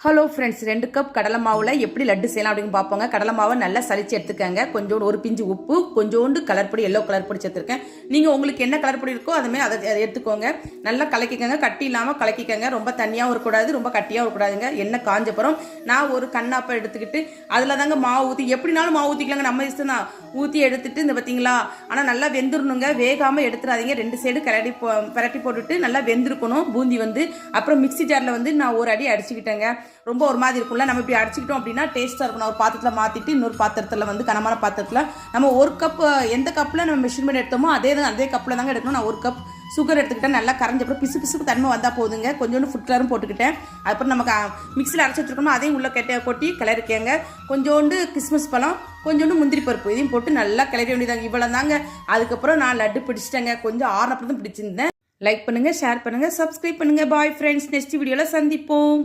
Hello friends, 2 cup கடலை மாவில் எப்படி லட்டு செய்யலாம் அப்படின்னு பார்ப்போங்க. கடலை மாவை நல்லா சலிச்சு எடுத்துக்கங்க. கொஞ்சோண்டு ஒரு பிஞ்சு உப்பு, கொஞ்சோண்டு கலர் பொடி, எல்லோ கலர் பொடி சேர்த்துருக்கேன். நீங்கள் உங்களுக்கு என்ன கலர் பொடி இருக்கோ அதுமாதிரி அதை எடுத்துக்கோங்க. நல்லா கலக்கிக்கங்க, கட்டி இல்லாமல் கலக்கிக்கங்க. ரொம்ப தண்ணியாகவும் இருக்கக்கூடாது, ரொம்ப கட்டியாகவும் இருக்கக்கூடாதுங்க. எண்ணெய் காஞ்சப்புறம் நான் ஒரு கண்ணாப்பை எடுத்துக்கிட்டு அதில் தாங்க மாவு ஊற்றி, எப்படினாலும் மாவு ஊற்றிக்கலாங்க, நம்ம இஷ்டம் தான். ஊற்றி எடுத்துட்டு இந்த பார்த்தீங்களா, ஆனால் நல்லா வெந்துடணுங்க. வேகாமல் எடுத்துடாதீங்க. 2 சைடு பரட்டி போட்டுட்டு நல்லா வெந்திருக்கணும் பூந்தி வந்து. அப்புறம் மிக்சி ஜாரில் நான் ஒரு அடி அடிச்சுக்கிட்டேங்க. ரொம்ப ஒரு மாதிரி இருக்கும்ல, நம்ம இப்படி அடிச்சுக்கிட்டோம் அப்படின்னா டேஸ்ட்டாக இருக்கும். ஒரு பாத்திரத்தில் மாற்றிட்டு இன்னொரு பாத்திரத்தில் கனமான பாத்திரத்தில் நம்ம ஒரு கப், எந்த கப்பில் நம்ம மெஷர்மெண்ட் எடுத்தோமோ அதே கப்பில் தாங்க எடுக்கணும். நான் 1 கப் சுகர் எடுத்துக்கிட்டேன். நல்லா கரைஞ்சப்பறம் பிசு பிசுப்பு தன்மை வந்தால் போதுங்க. கொஞ்சோண்டு ஃபுட் கலரும் போட்டுக்கிட்டேன். அதுக்கப்புறம் நமக்கு மிக்சியில் அரைச்சி வச்சுருக்கணும், அதையும் உள்ளே கொட்டி கிளறிக்கங்க. கொஞ்சோண்டு கிஸ்மிஸ் பழம், கொஞ்சோண்டு முந்திரி பருப்பு, இதையும் போட்டு நல்லா கிளறி வேண்டியதாங்க. இவ்வளோ தாங்க. அதுக்கப்புறம் நான் லட்டு பிடிச்சிட்டேங்க. கொஞ்சம் ஆறுனப்பறம் தான் பிடிச்சிருந்தேன். லைக் பண்ணுங்கள், ஷேர் பண்ணுங்கள், சப்ஸ்கிரைப் பண்ணுங்கள். பாய் ஃப்ரெண்ட்ஸ், நெக்ஸ்ட் வீடியோவில் சந்திப்போம்.